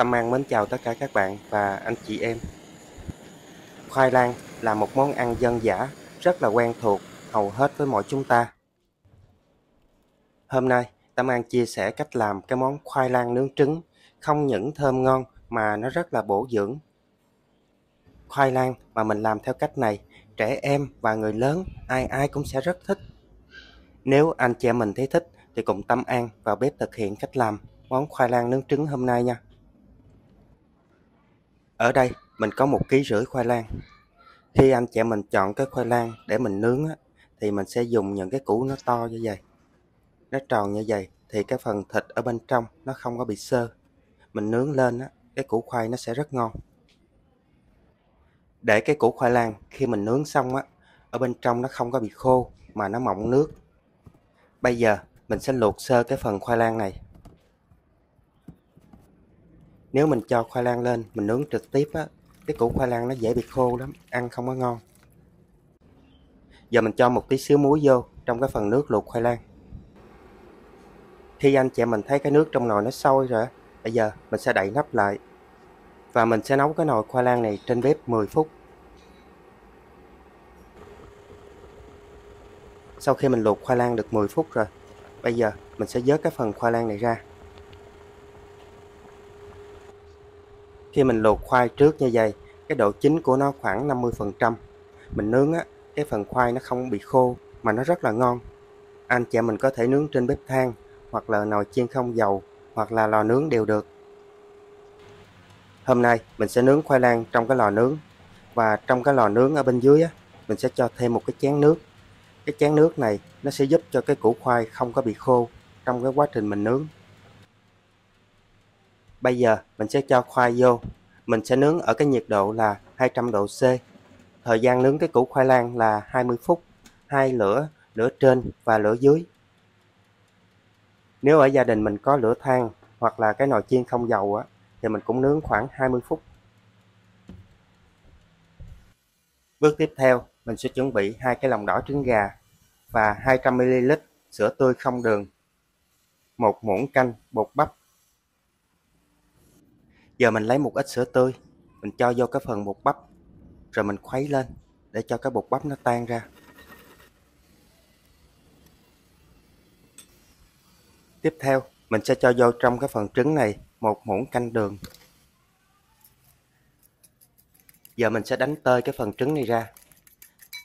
Tâm An mến chào tất cả các bạn và anh chị em. Khoai lang là một món ăn dân dã rất là quen thuộc hầu hết với mọi chúng ta. Hôm nay Tâm An chia sẻ cách làm cái món khoai lang nướng trứng không những thơm ngon mà nó rất là bổ dưỡng. Khoai lang mà mình làm theo cách này, trẻ em và người lớn ai ai cũng sẽ rất thích. Nếu anh chị em mình thấy thích thì cùng Tâm An vào bếp thực hiện cách làm món khoai lang nướng trứng hôm nay nha. Ở đây mình có 1,5 kg khoai lang. Khi anh chị em mình chọn cái khoai lang để mình nướng á, thì mình sẽ dùng những cái củ nó to như vậy, nó tròn như vậy thì cái phần thịt ở bên trong nó không có bị xơ. Mình nướng lên á, cái củ khoai nó sẽ rất ngon. Để cái củ khoai lang khi mình nướng xong á, ở bên trong nó không có bị khô mà nó mọng nước. Bây giờ mình sẽ luộc sơ cái phần khoai lang này. Nếu mình cho khoai lang lên mình nướng trực tiếp á, cái củ khoai lang nó dễ bị khô lắm, ăn không có ngon. Giờ mình cho một tí xíu muối vô trong cái phần nước luộc khoai lang. Khi anh chị em mình thấy cái nước trong nồi nó sôi rồi, bây giờ mình sẽ đậy nắp lại và mình sẽ nấu cái nồi khoai lang này trên bếp 10 phút. Sau khi mình luộc khoai lang được 10 phút rồi, bây giờ mình sẽ vớt cái phần khoai lang này ra. Khi mình luộc khoai trước như vậy, cái độ chín của nó khoảng 50%. Mình nướng á, cái phần khoai nó không bị khô mà nó rất là ngon. Anh chị em mình có thể nướng trên bếp than hoặc là nồi chiên không dầu hoặc là lò nướng đều được. Hôm nay mình sẽ nướng khoai lang trong cái lò nướng, và trong cái lò nướng ở bên dưới á, mình sẽ cho thêm một cái chén nước. Cái chén nước này nó sẽ giúp cho cái củ khoai không có bị khô trong cái quá trình mình nướng. Bây giờ mình sẽ cho khoai vô. Mình sẽ nướng ở cái nhiệt độ là 200 độ C. Thời gian nướng cái củ khoai lang là 20 phút, hai lửa, lửa trên và lửa dưới. Nếu ở gia đình mình có lửa than hoặc là cái nồi chiên không dầu á, thì mình cũng nướng khoảng 20 phút. Bước tiếp theo, mình sẽ chuẩn bị 2 cái lòng đỏ trứng gà và 200 ml sữa tươi không đường, 1 muỗng canh bột bắp. Giờ mình lấy một ít sữa tươi, mình cho vô cái phần bột bắp, rồi mình khuấy lên để cho cái bột bắp nó tan ra. Tiếp theo, mình sẽ cho vô trong cái phần trứng này 1 muỗng canh đường. Giờ mình sẽ đánh tơi cái phần trứng này ra.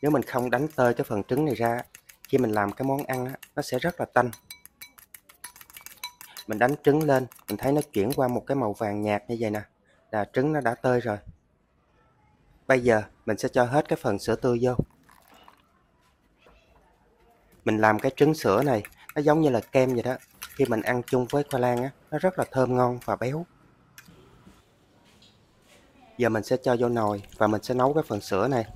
Nếu mình không đánh tơi cái phần trứng này ra, khi mình làm cái món ăn á, nó sẽ rất là tanh. Mình đánh trứng lên, mình thấy nó chuyển qua một cái màu vàng nhạt như vậy nè, là trứng nó đã tơi rồi. Bây giờ mình sẽ cho hết cái phần sữa tươi vô. Mình làm cái trứng sữa này nó giống như là kem vậy đó. Khi mình ăn chung với khoai lang á, nó rất là thơm ngon và béo. Giờ mình sẽ cho vô nồi và mình sẽ nấu cái phần sữa này.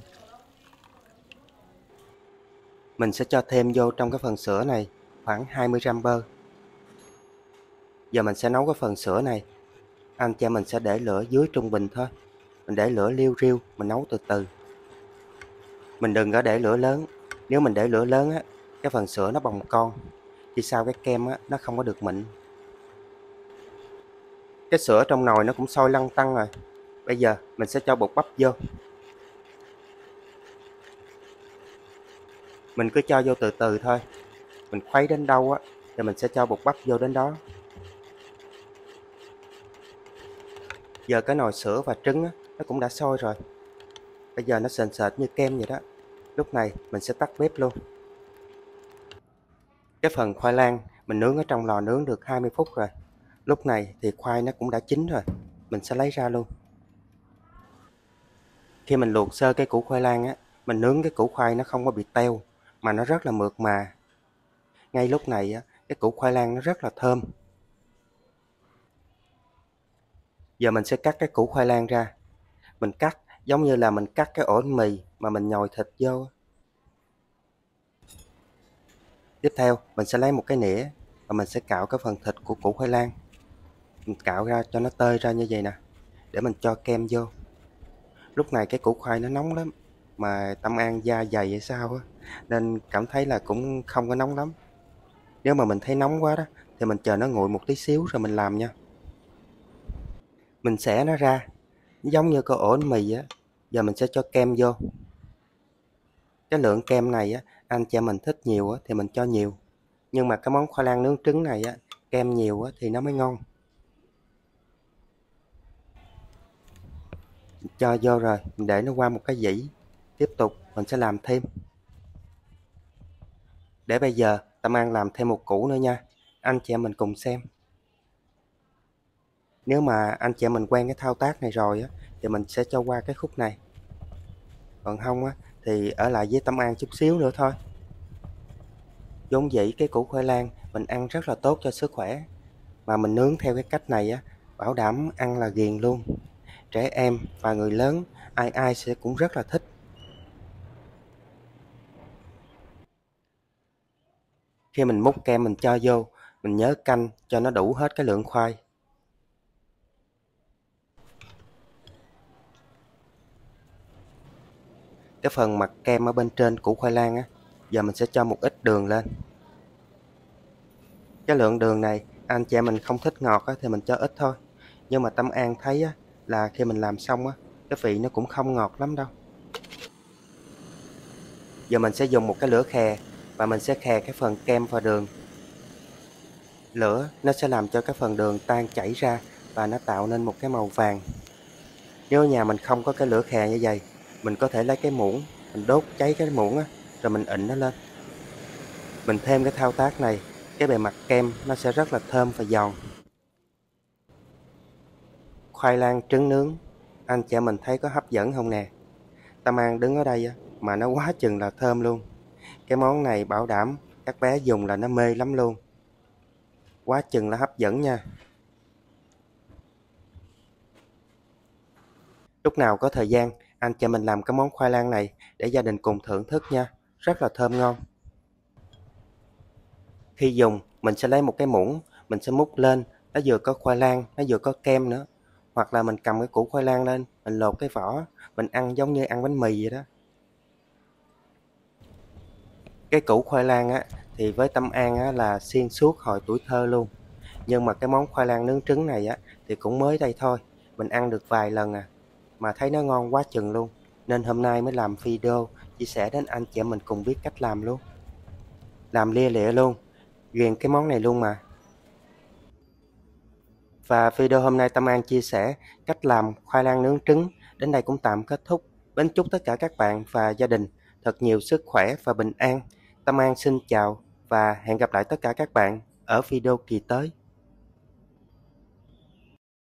Mình sẽ cho thêm vô trong cái phần sữa này khoảng 20 gram bơ. Giờ mình sẽ nấu cái phần sữa này. Anh chị mình sẽ để lửa dưới trung bình thôi. Mình để lửa liu riu, mình nấu từ từ. Mình đừng có để lửa lớn. Nếu mình để lửa lớn á, cái phần sữa nó bồng con. Vì sao cái kem á, nó không có được mịn. Cái sữa trong nồi nó cũng sôi lăn tăn rồi. Bây giờ mình sẽ cho bột bắp vô. Mình cứ cho vô từ từ thôi. Mình khuấy đến đâu á, thì mình sẽ cho bột bắp vô đến đó. Giờ cái nồi sữa và trứng á, nó cũng đã sôi rồi. Bây giờ nó sền sệt như kem vậy đó. Lúc này mình sẽ tắt bếp luôn. Cái phần khoai lang mình nướng ở trong lò nướng được 20 phút rồi. Lúc này thì khoai nó cũng đã chín rồi. Mình sẽ lấy ra luôn. Khi mình luộc sơ cái củ khoai lang á, mình nướng cái củ khoai nó không có bị teo mà nó rất là mượt mà. Ngay lúc này á, cái củ khoai lang nó rất là thơm. Giờ mình sẽ cắt cái củ khoai lang ra. Mình cắt giống như là mình cắt cái ổ mì mà mình nhồi thịt vô. Tiếp theo mình sẽ lấy một cái nĩa và mình sẽ cạo cái phần thịt của củ khoai lang. Mình cạo ra cho nó tơi ra như vậy nè, để mình cho kem vô. Lúc này cái củ khoai nó nóng lắm, mà Tâm An da dày hay sao á, nên cảm thấy là cũng không có nóng lắm. Nếu mà mình thấy nóng quá đó thì mình chờ nó nguội một tí xíu rồi mình làm nha. Mình xẻ nó ra, giống như cái ổ bánh mì á. Giờ mình sẽ cho kem vô. Cái lượng kem này á, anh chị em mình thích nhiều á thì mình cho nhiều. Nhưng mà cái món khoai lang nướng trứng này á, kem nhiều á thì nó mới ngon. Cho vô rồi, mình để nó qua một cái dĩ. Tiếp tục mình sẽ làm thêm. Để bây giờ Tâm An làm thêm một củ nữa nha. Anh chị em mình cùng xem. Nếu mà anh chị em mình quen cái thao tác này rồi á, thì mình sẽ cho qua cái khúc này. Còn không á, thì ở lại với Tâm An chút xíu nữa thôi. Vốn dĩ cái củ khoai lang mình ăn rất là tốt cho sức khỏe. Mà mình nướng theo cái cách này á, bảo đảm ăn là ghiền luôn. Trẻ em và người lớn ai ai sẽ cũng rất là thích. Khi mình múc kem mình cho vô, mình nhớ canh cho nó đủ hết cái lượng khoai. Cái phần mặt kem ở bên trên củ khoai lang á, giờ mình sẽ cho một ít đường lên. Cái lượng đường này anh chị em mình không thích ngọt á, thì mình cho ít thôi. Nhưng mà Tâm An thấy á, là khi mình làm xong á, cái vị nó cũng không ngọt lắm đâu. Giờ mình sẽ dùng một cái lửa khè và mình sẽ khè cái phần kem và đường. Lửa nó sẽ làm cho cái phần đường tan chảy ra và nó tạo nên một cái màu vàng. Nếu nhà mình không có cái lửa khè như vậy, mình có thể lấy cái muỗng, mình đốt cháy cái muỗng á, rồi mình ịnh nó lên. Mình thêm cái thao tác này, cái bề mặt kem nó sẽ rất là thơm và giòn. Khoai lang trứng nướng, anh chị em mình thấy có hấp dẫn không nè? Tâm An đứng ở đây á, mà nó quá chừng là thơm luôn. Cái món này bảo đảm các bé dùng là nó mê lắm luôn. Quá chừng là hấp dẫn nha. Lúc nào có thời gian, anh chị mình làm cái món khoai lang này để gia đình cùng thưởng thức nha. Rất là thơm ngon. Khi dùng, mình sẽ lấy một cái muỗng, mình sẽ múc lên, nó vừa có khoai lang, nó vừa có kem nữa. Hoặc là mình cầm cái củ khoai lang lên, mình lột cái vỏ, mình ăn giống như ăn bánh mì vậy đó. Cái củ khoai lang á, thì với Tâm An á, là xuyên suốt hồi tuổi thơ luôn. Nhưng mà cái món khoai lang nướng trứng này á, thì cũng mới đây thôi. Mình ăn được vài lần à, mà thấy nó ngon quá chừng luôn. Nên hôm nay mới làm video chia sẻ đến anh chị em mình cùng biết cách làm luôn. Làm lia lịa luôn, ghiền cái món này luôn mà. Và video hôm nay Tâm An chia sẻ cách làm khoai lang nướng trứng đến đây cũng tạm kết thúc. Mến chúc tất cả các bạn và gia đình thật nhiều sức khỏe và bình an. Tâm An xin chào và hẹn gặp lại tất cả các bạn ở video kỳ tới.